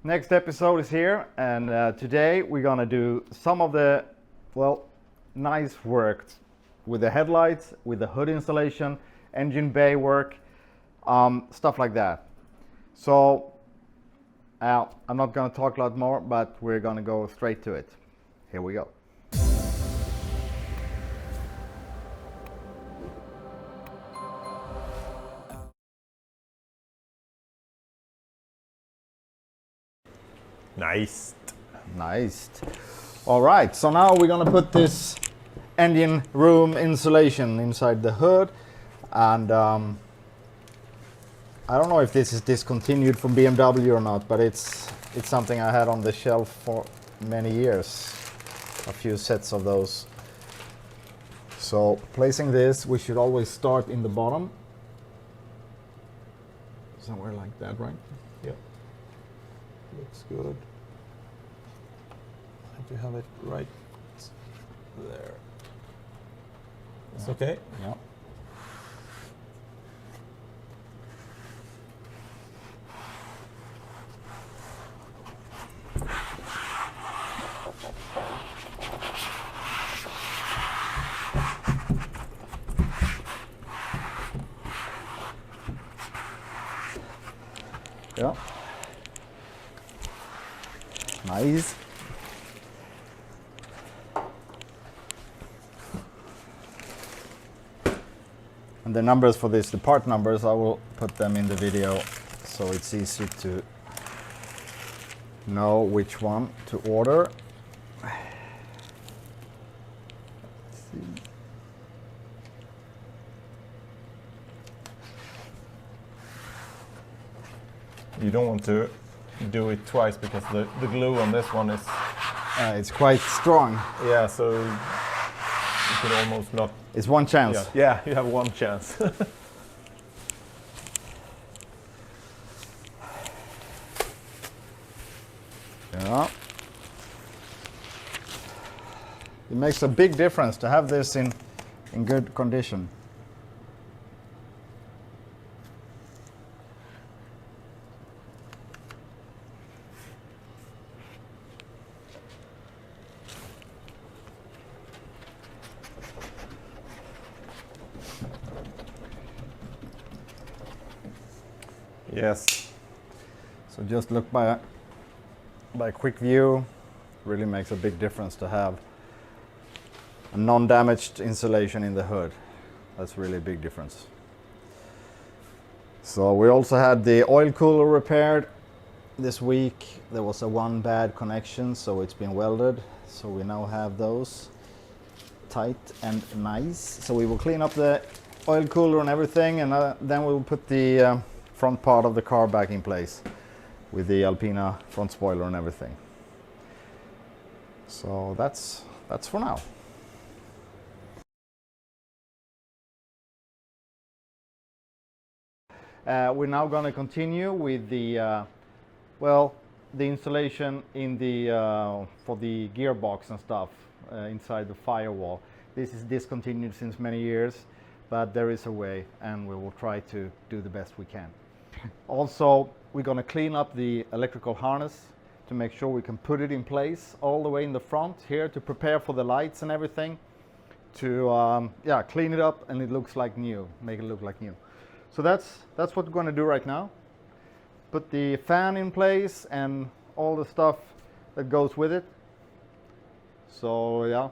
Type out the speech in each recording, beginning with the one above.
Next episode is here, and today we're gonna do some of the, well, nice work with the headlights, with the hood installation, engine bay work, stuff like that. So I'm not gonna talk a lot more, but we're gonna go straight to it. Here we go. Nice. All right, so now we're gonna put this engine room insulation inside the hood, and I don't know if this is discontinued from BMW or not, but it's something I had on the shelf for many years, a few sets of those. So placing this, we should always start in the bottom, somewhere like that, right? Yep. Looks good. You have it right there. It's okay? Yeah. Yeah. Nice. And the numbers for this, the part numbers, I will put them in the video so it's easy to know which one to order. Let's see. You don't want to do it twice because the glue on this one is... It's quite strong. Yeah, so you could almost not... It's one chance. Yeah, you have one chance. Yeah. It makes a big difference to have this in good condition. Yes. So just look by a quick view, really makes a big difference to have a non-damaged insulation in the hood. That's really a big difference. So we also had the oil cooler repaired this week. There was one bad connection, so it's been welded. So we now have those tight and nice. So we will clean up the oil cooler and everything, and then we will put the front part of the car back in place with the Alpina front spoiler and everything. So that's for now. We're now going to continue with the the installation in the for the gearbox and stuff inside the firewall. This is discontinued since many years, but there is a way, and we will try to do the best we can. Also, we're going to clean up the electrical harness to make sure we can put it in place all the way in the front here to prepare for the lights and everything, to clean it up and it looks like new, make it look like new. So that's what we're going to do right now. Put the fan in place and all the stuff that goes with it. So yeah.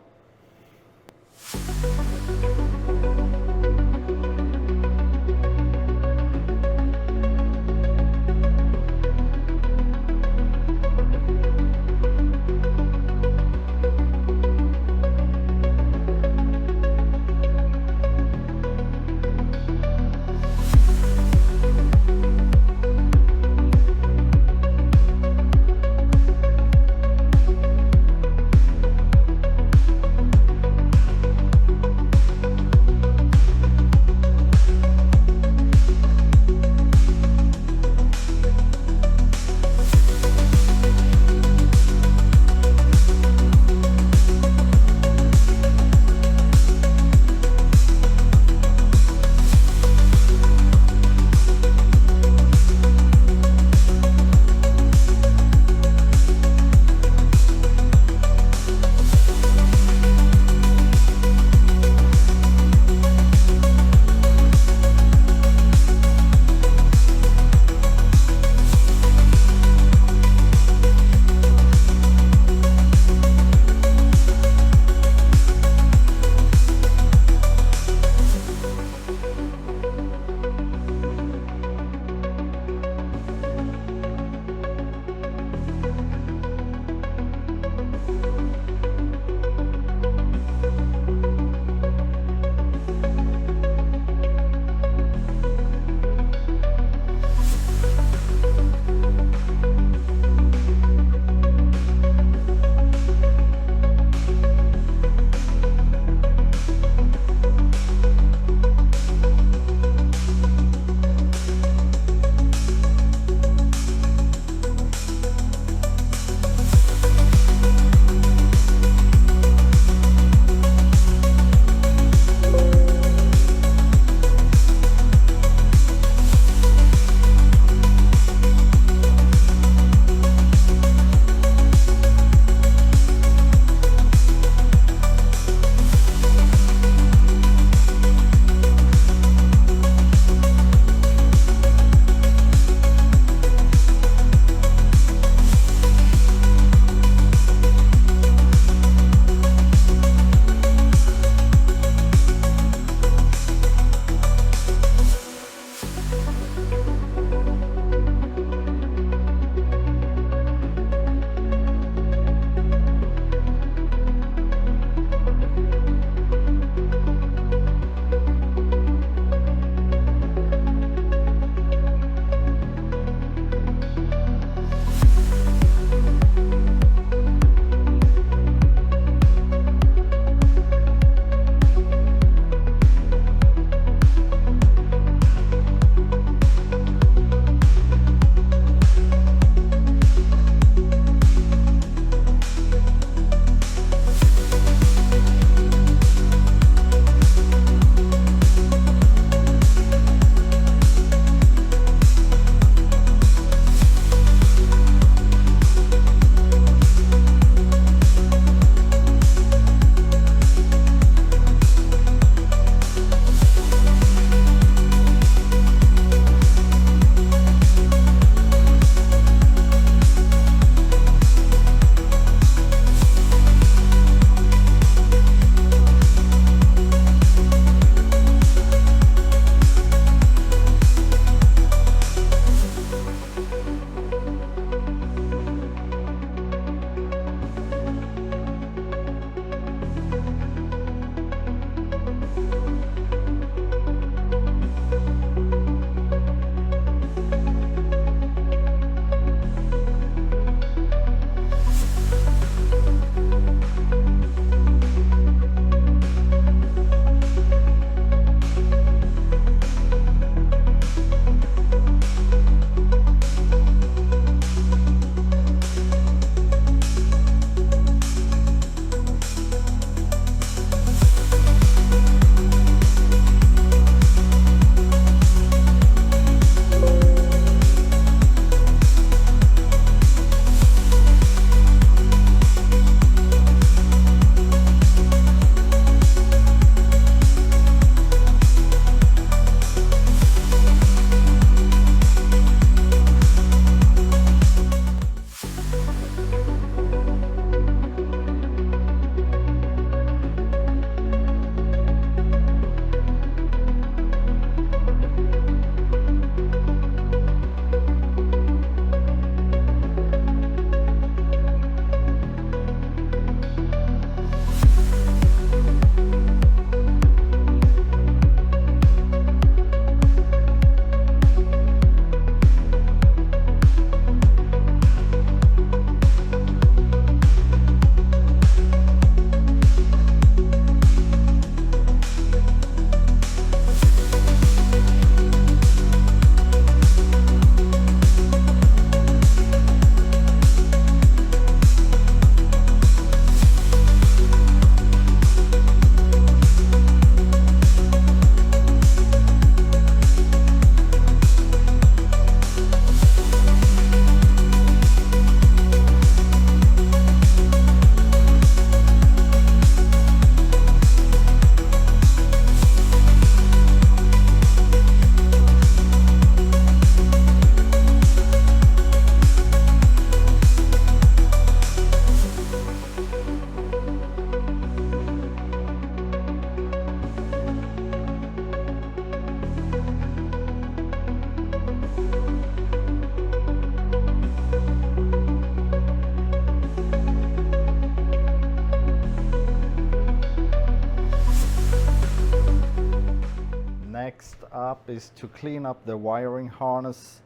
up is to clean up the wiring harness.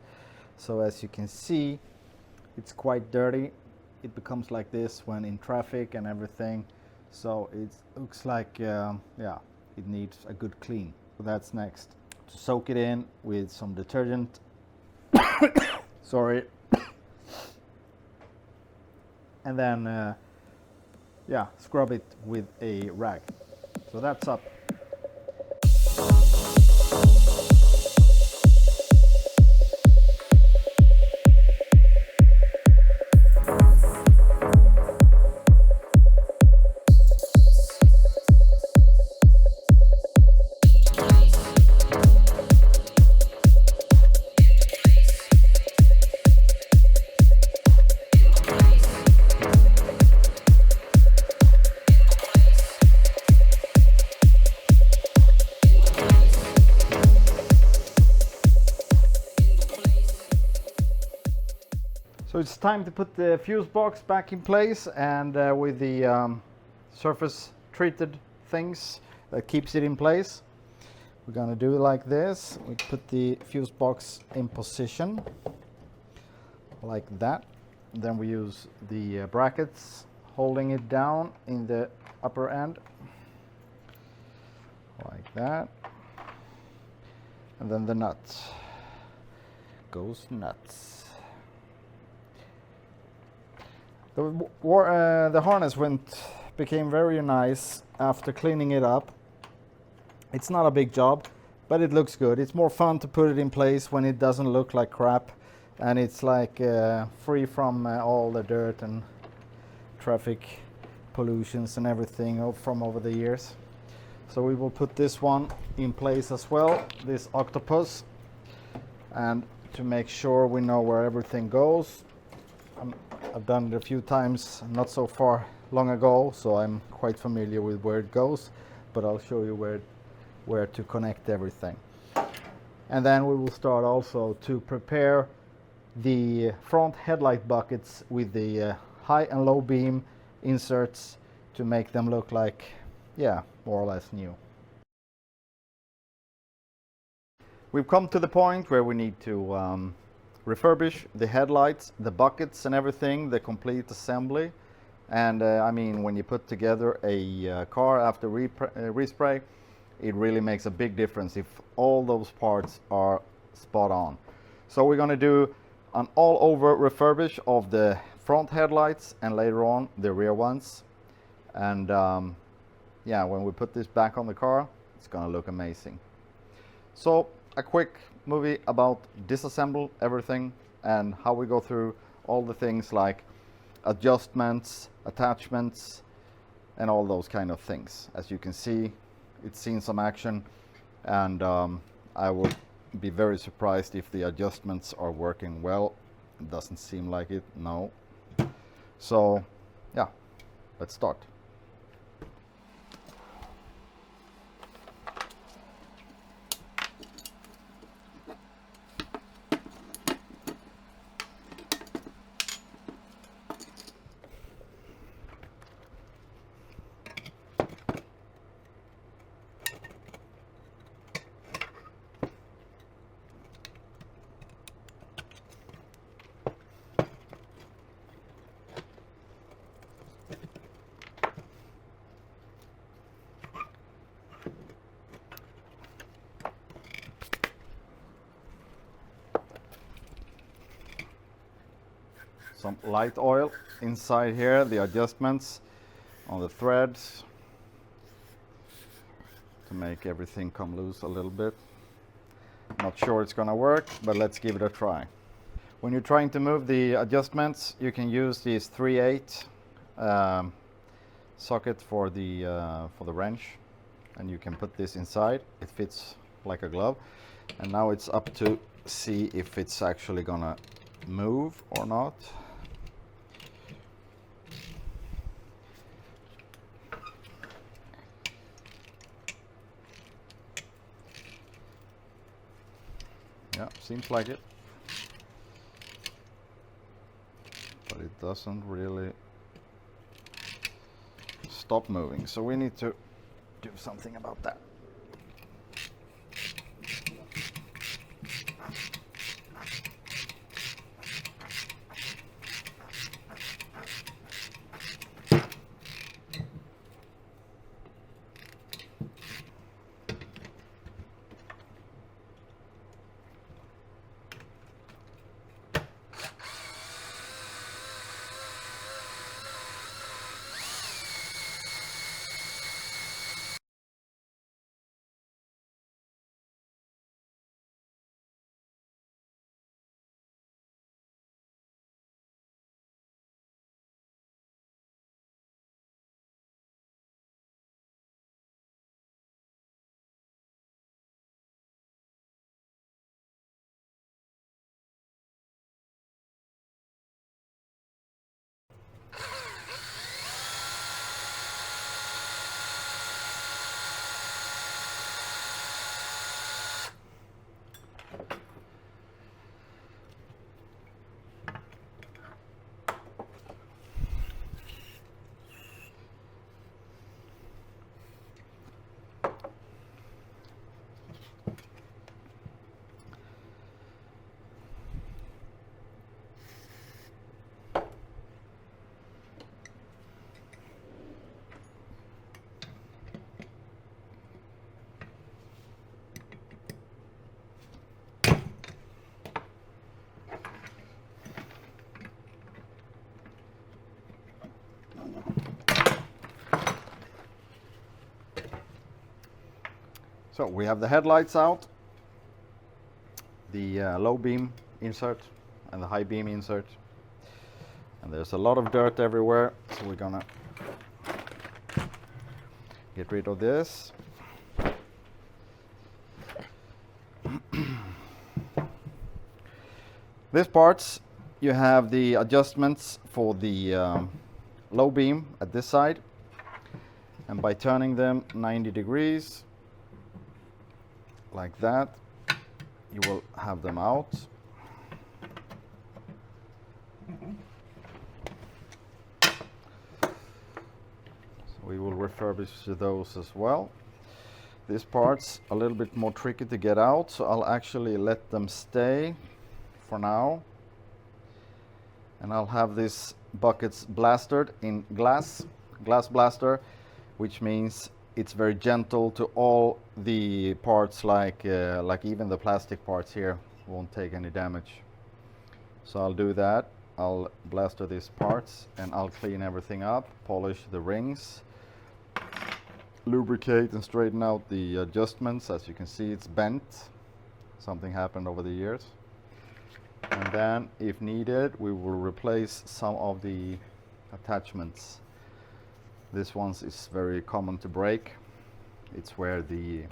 So as you can see, it's quite dirty. It becomes like this when in traffic and everything. So it looks like, yeah, it needs a good clean. So that's next. To soak it in with some detergent. Sorry. And then, yeah, scrub it with a rag. So that's up. So it's time to put the fuse box back in place, and with the surface treated things that keeps it in place. We're gonna do it like this. We put the fuse box in position like that. Then we use the brackets holding it down in the upper end like that. And then the nut goes nuts. The harness became very nice after cleaning it up. It's not a big job, but it looks good. It's more fun to put it in place when it doesn't look like crap, and it's like free from all the dirt and traffic pollutions and everything from over the years. So we will put this one in place as well, this octopus, and to make sure we know where everything goes. I've done it a few times, not so far long ago, so I'm quite familiar with where it goes, but I'll show you where to connect everything. And then we will start also to prepare the front headlight buckets with the high and low beam inserts to make them look like, yeah, more or less new. We've come to the point where we need to refurbish the headlights, the buckets and everything, the complete assembly. And I mean, when you put together a car after respray, it really makes a big difference if all those parts are spot on. So we're going to do an all over refurbish of the front headlights and later on the rear ones. And yeah, when we put this back on the car, it's going to look amazing. So a quick movie about disassemble everything and how we go through all the things like adjustments, attachments, and all those kind of things. As you can see, it's seen some action, and I would be very surprised if the adjustments are working well. It doesn't seem like it, no. So yeah, let's start. Some light oil inside here, the adjustments on the threads to make everything come loose a little bit. Not sure it's gonna work, but let's give it a try. When you're trying to move the adjustments, you can use this 3/8 socket for the wrench, and you can put this inside. It fits like a glove, and now it's up to see if it's actually gonna move or not. Yeah, seems like it, but it doesn't really stop moving, so we need to do something about that. So we have the headlights out, the low beam insert and the high beam insert, and there's a lot of dirt everywhere, so we're gonna get rid of this. These parts, you have the adjustments for the low beam at this side, and by turning them 90 degrees like that, you will have them out. So we will refurbish those as well. This part's a little bit more tricky to get out, so I'll actually let them stay for now. And I'll have these buckets blasted in glass blaster, which means it's very gentle to all the parts, like even the plastic parts here won't take any damage. So I'll do that. I'll blaster these parts and I'll clean everything up, polish the rings, lubricate and straighten out the adjustments. As you can see, it's bent. Something happened over the years. And then, if needed, we will replace some of the attachments. This one is very common to break. It's where the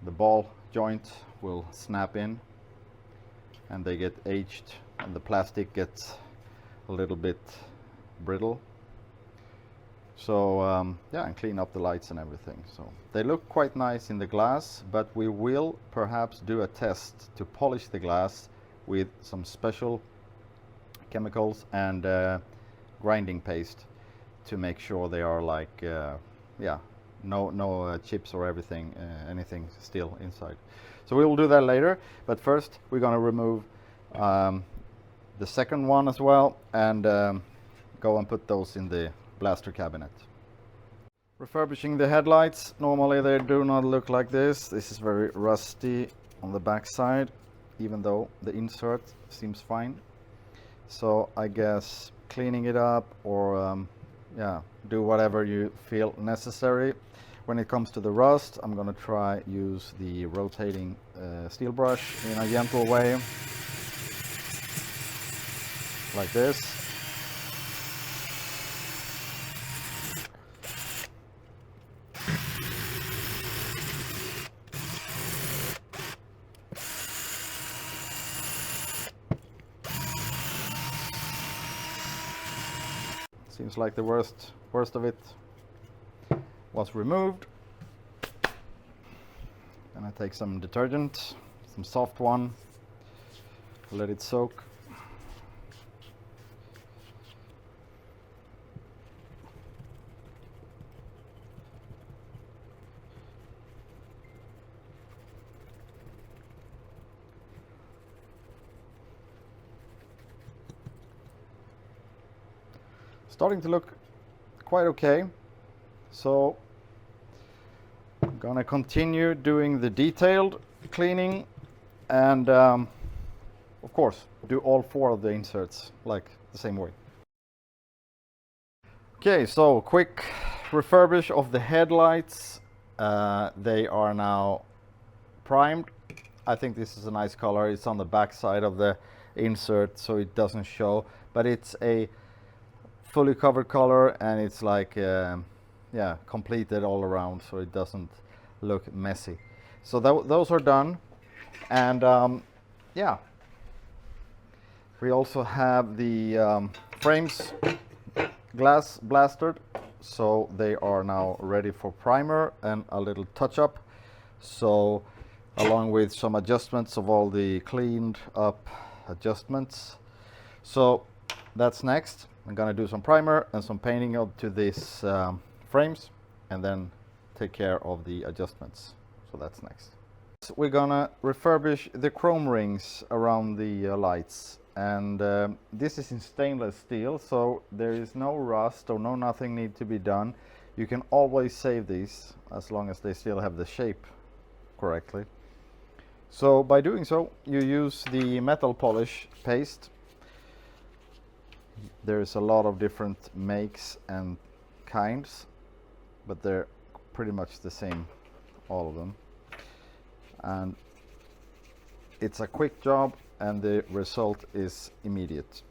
ball joint will snap in and they get aged and the plastic gets a little bit brittle. So yeah, and clean up the lights and everything. So they look quite nice in the glass, but we will perhaps do a test to polish the glass with some special chemicals and grinding paste to make sure they are like yeah, no chips or anything still inside. So we will do that later, but first we're going to remove the second one as well and go and put those in the blaster cabinet. Refurbishing the headlights. Normally they do not look like this. This is very rusty on the back side, even though the insert seems fine. So I guess cleaning it up or yeah, do whatever you feel necessary. When it comes to the rust, I'm gonna try use the rotating steel brush in a gentle way, like this. Seems like the worst of it was removed. And I take some detergent, some soft one, let it soak. Starting to look quite okay. So I'm gonna continue doing the detailed cleaning and of course do all 4 of the inserts like the same way. Okay, so quick refurbish of the headlights. They are now primed. I think this is a nice color. It's on the back side of the insert so it doesn't show, but it's a fully covered color and it's like yeah, completed all around so it doesn't look messy. So those are done, and yeah, we also have the frames glass blastered, so they are now ready for primer and a little touch-up. So along with some adjustments of all the cleaned up adjustments. So that's next. I'm gonna do some primer and some painting up to these frames and then take care of the adjustments. So that's next. So we're gonna refurbish the chrome rings around the lights, and this is in stainless steel, so there is no rust or nothing need to be done. You can always save these as long as they still have the shape correctly. So by doing so, you use the metal polish paste, There's a lot of different makes and kinds, but they're pretty much the same, all of them. And it's a quick job and the result is immediate.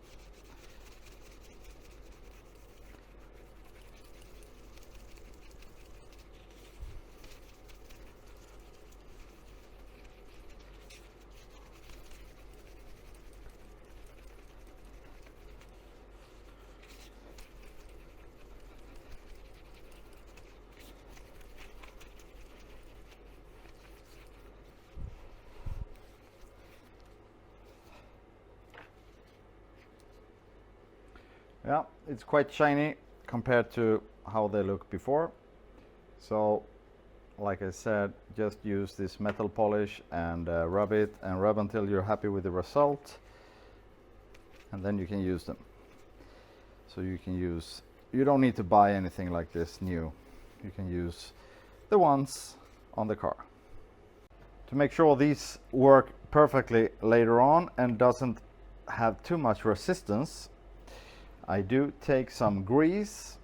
Yeah, it's quite shiny compared to how they look before. So, like I said, just use this metal polish and rub it and rub until you're happy with the result. And then you can use them. So you don't need to buy anything like this new. You can use the ones on the car. To make sure these work perfectly later on and doesn't have too much resistance, I do take some grease.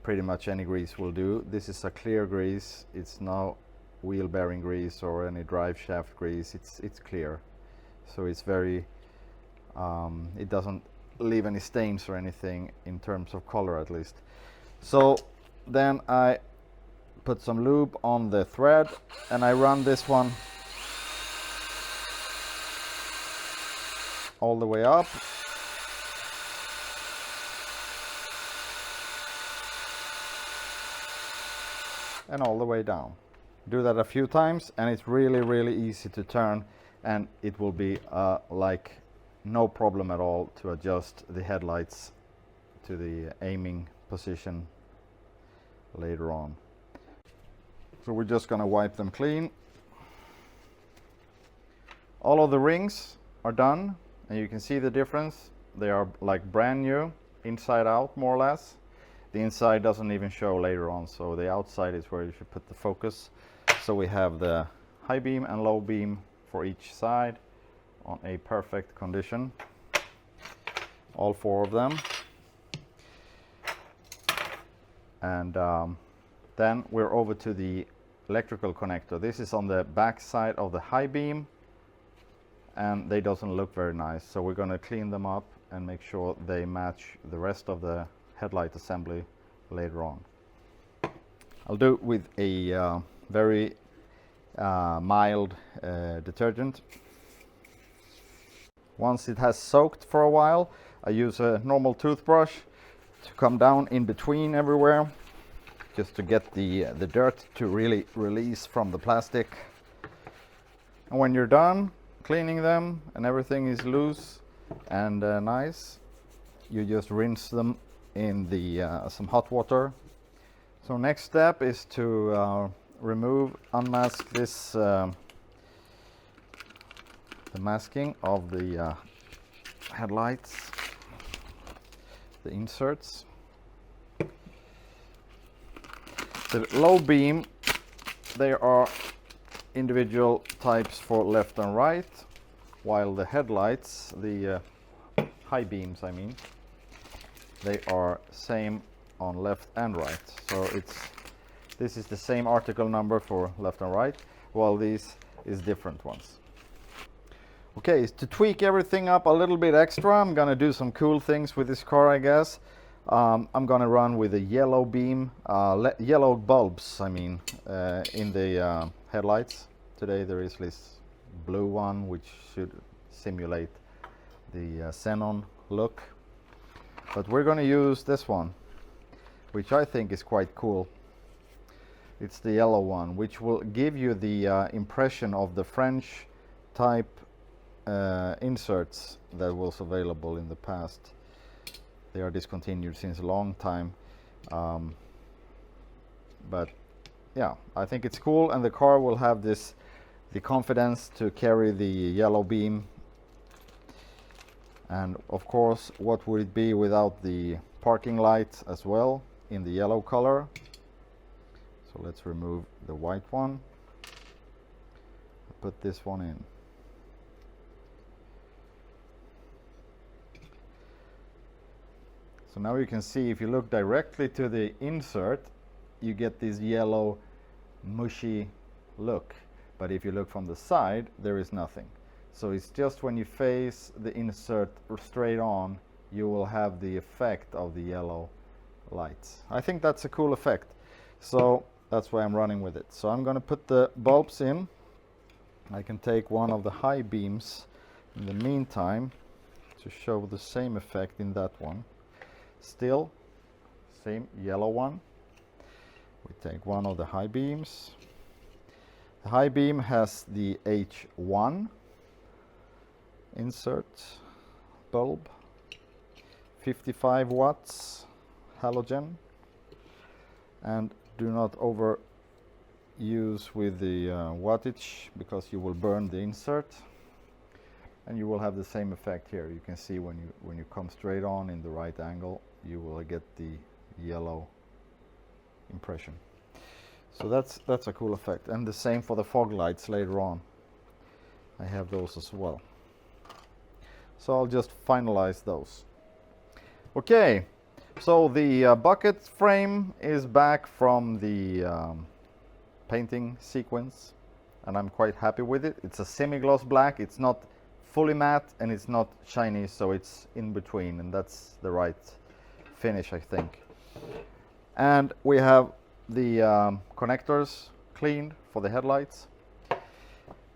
Pretty much any grease will do. This is a clear grease. It's no wheel bearing grease or any drive shaft grease. It's clear, so it's very it doesn't leave any stains or anything in terms of color, at least. So then I put some lube on the thread and I run this one all the way up. And all the way down. Do that a few times and it's really easy to turn, and it will be like no problem at all to adjust the headlights to the aiming position later on. So we're just gonna wipe them clean. All of the rings are done and you can see the difference. They are like brand new inside out, more or less. The inside doesn't even show later on, so the outside is where you should put the focus. So we have the high beam and low beam for each side on a perfect condition, all four of them. And then we're over to the electrical connector. This is on the back side of the high beam and they doesn't look very nice, so we're going to clean them up and make sure they match the rest of the headlight assembly later on. I'll do it with a very mild detergent. Once it has soaked for a while, I use a normal toothbrush to come down in between everywhere, just to get the dirt to really release from the plastic. And when you're done cleaning them and everything is loose and nice, you just rinse them in the some hot water. So next step is to unmask this the masking of the headlights, the inserts. The low beam, there are individual types for left and right, while the headlights, the high beams I mean, they are same on left and right. So this is the same article number for left and right, while these is different ones. Okay, to tweak everything up a little bit extra, I'm gonna do some cool things with this car, I guess. I'm gonna run with a yellow beam, yellow bulbs, I mean, in the headlights. Today there is this blue one which should simulate the xenon look. But we're gonna use this one, which I think is quite cool. It's the yellow one, which will give you the impression of the French type inserts that was available in the past. They are discontinued since a long time, but yeah, I think it's cool, and the car will have the confidence to carry the yellow beam. And of course, what would it be without the parking light as well in the yellow color? So let's remove the white one, put this one in. So now you can see if you look directly to the insert, you get this yellow mushy look. But if you look from the side, there is nothing. So it's just when you face the insert straight on, you will have the effect of the yellow lights. I think that's a cool effect. So that's why I'm running with it. So I'm going to put the bulbs in. I can take one of the high beams in the meantime to show the same effect in that one. Still, same yellow one. We take one of the high beams. The high beam has the H1 insert bulb, 55 watts halogen, and do not overuse with the wattage because you will burn the insert, and you will have the same effect here. You can see when you come straight on in the right angle, you will get the yellow impression. So that's a cool effect, and the same for the fog lights later on. I have those as well. So I'll just finalize those. Okay, so the bucket frame is back from the painting sequence, and I'm quite happy with it. It's a semi-gloss black. It's not fully matte and it's not shiny, so it's in between, and that's the right finish, I think. And we have the connectors cleaned for the headlights.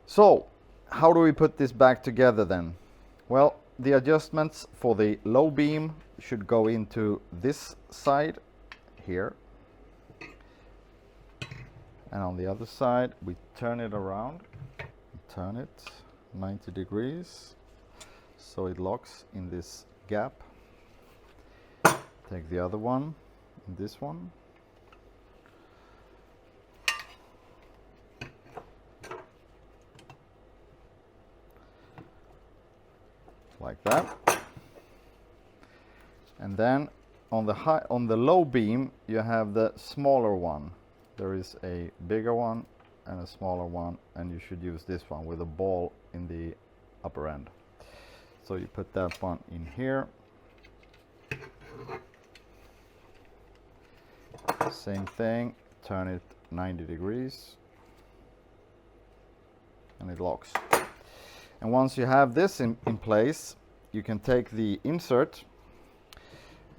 So how do we put this back together then? Well, the adjustments for the low beam should go into this side here, and on the other side we turn it around, turn it 90 degrees so it locks in this gap. Take the other one, this one, like that. And then on the low beam you have the smaller one. There is a bigger one and a smaller one, and you should use this one with a ball in the upper end. So you put that one in here. Same thing, turn it 90 degrees and it locks. And once you have this in place, you can take the insert,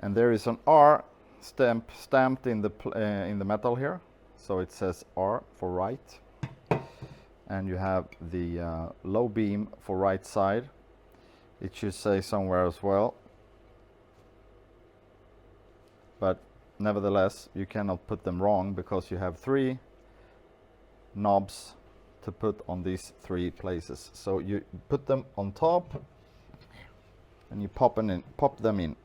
and there is an R stamped in the metal here, so it says R for right, and you have the low beam for right side. It should say somewhere as well, but nevertheless you cannot put them wrong because you have 3 knobs to put on these 3 places. So you put them on top and you pop them in.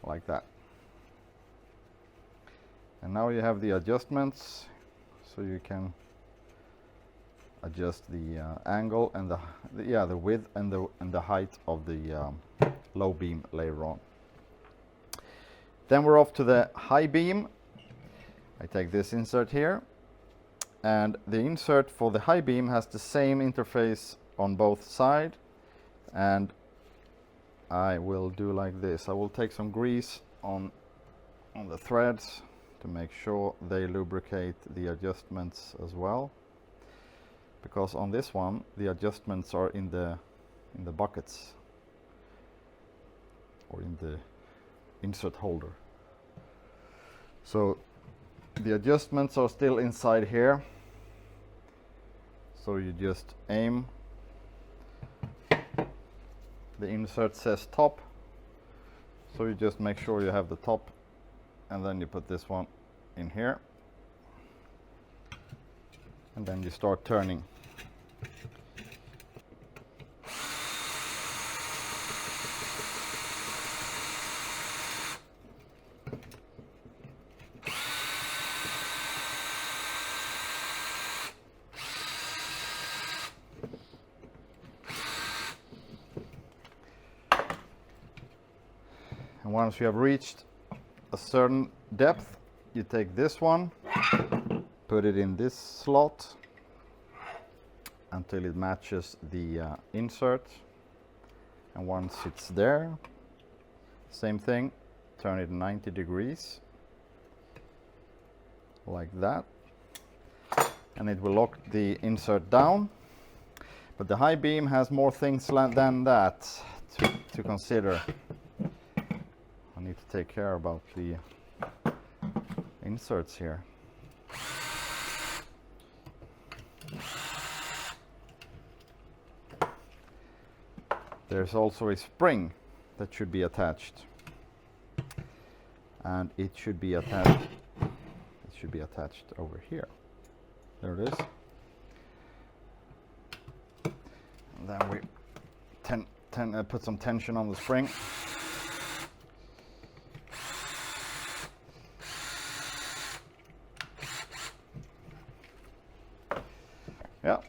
Like that. And now you have the adjustments, so you can adjust the angle and the width and the height of the low beam later on. Then we're off to the high beam. I take this insert here, and the insert for the high beam has the same interface on both sides, and I will do like this. I will take some grease on the threads to make sure they lubricate the adjustments as well, because on this one the adjustments are in the buckets or in the insert holder. So the adjustments are still inside here, so you just aim. The insert says top, so you just make sure you have the top, and then you put this one in here, and then you start turning. And once you have reached a certain depth, you take this one, put it in this slot until it matches the insert, and once it's there, same thing, turn it 90 degrees like that, and it will lock the insert down. But the high beam has more things than that to consider. I need to take care about the inserts here. There's also a spring that should be attached, and it should be attached over here. There it is. And then we put some tension on the spring. Yeah.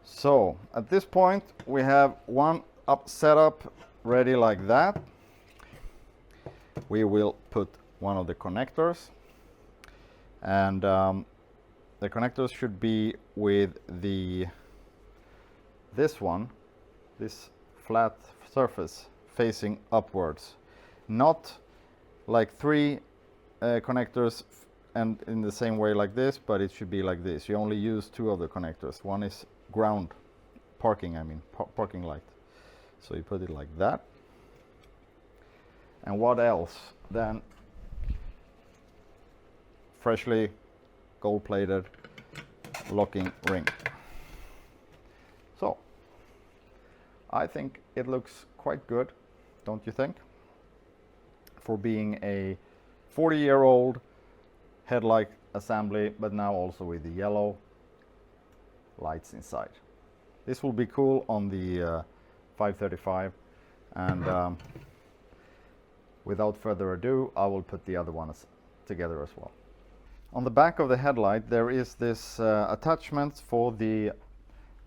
So at this point we have one setup ready like that. We will put one of the connectors, and the connectors should be with this flat surface facing upwards, not like three connectors and in the same way like this, but it should be like this. You only use two of the connectors. One is ground, parking light. So you put it like that. And what else? Then freshly gold plated locking ring. So I think it looks quite good, don't you think? For being a 40-year-old headlight assembly, but now also with the yellow lights inside. This will be cool on the 535, and without further ado, I will put the other ones together as well. On the back of the headlight there is this attachment for the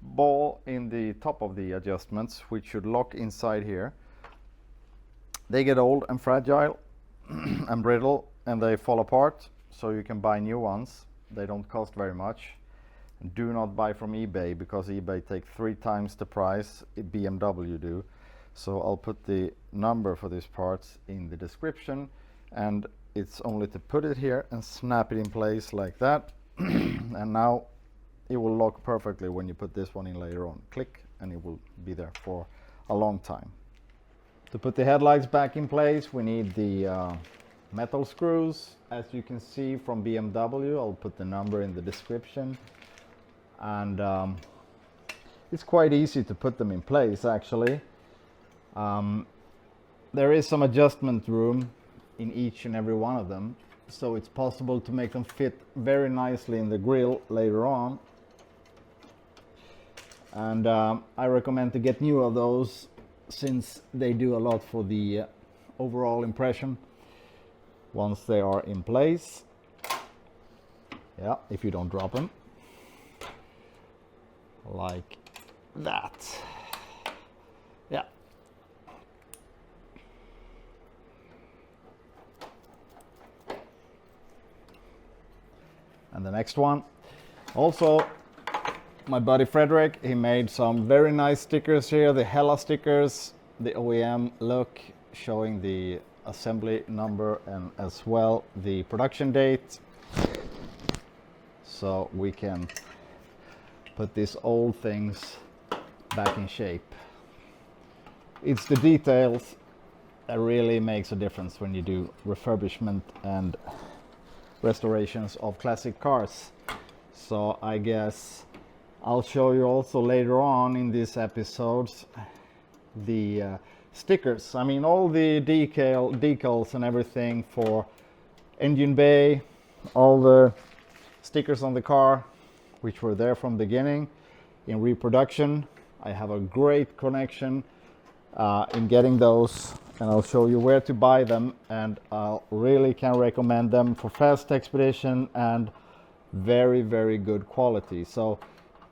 ball in the top of the adjustments, which should lock inside here. They get old and fragile and brittle, and they fall apart, so you can buy new ones. They don't cost very much. Do not buy from eBay, because eBay take 3 times the price BMW do. So I'll put the number for these parts in the description, and it's only to put it here and snap it in place like that. And now it will lock perfectly when you put this one in later on. Click, and it will be there for a long time. To put the headlights back in place, we need the metal screws, as you can see from BMW. I'll put the number in the description. And it's quite easy to put them in place, actually. There is some adjustment room in each and every one of them, so it's possible to make them fit very nicely in the grille later on. And I recommend to get new of those, since they do a lot for the overall impression once they are in place. Yeah, if you don't drop them like that. Yeah. And the next one, also my buddy Frederick, he made some very nice stickers here, the Hella stickers, the OEM look, showing the assembly number and as well the production date, so we can put these old things back in shape. It's the details that really makes a difference when you do refurbishment and restorations of classic cars. So I guess I'll show you also later on in these episodes the stickers. I mean, all the decals and everything for engine bay, all the stickers on the car, which were there from the beginning in reproduction. I have a great connection in getting those, and I'll show you where to buy them, and I really can recommend them for fast expedition and very, very good quality. So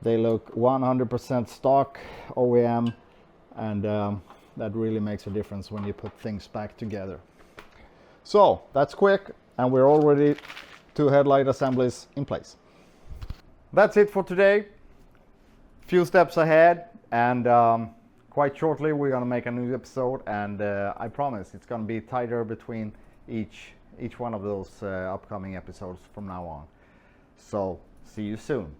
they look 100% stock OEM, and that really makes a difference when you put things back together. So that's quick. and we're already 2 headlight assemblies in place. That's it for today. Few steps ahead, and quite shortly we're gonna make a new episode, and I promise it's gonna be tighter between each one of those upcoming episodes from now on. So see you soon.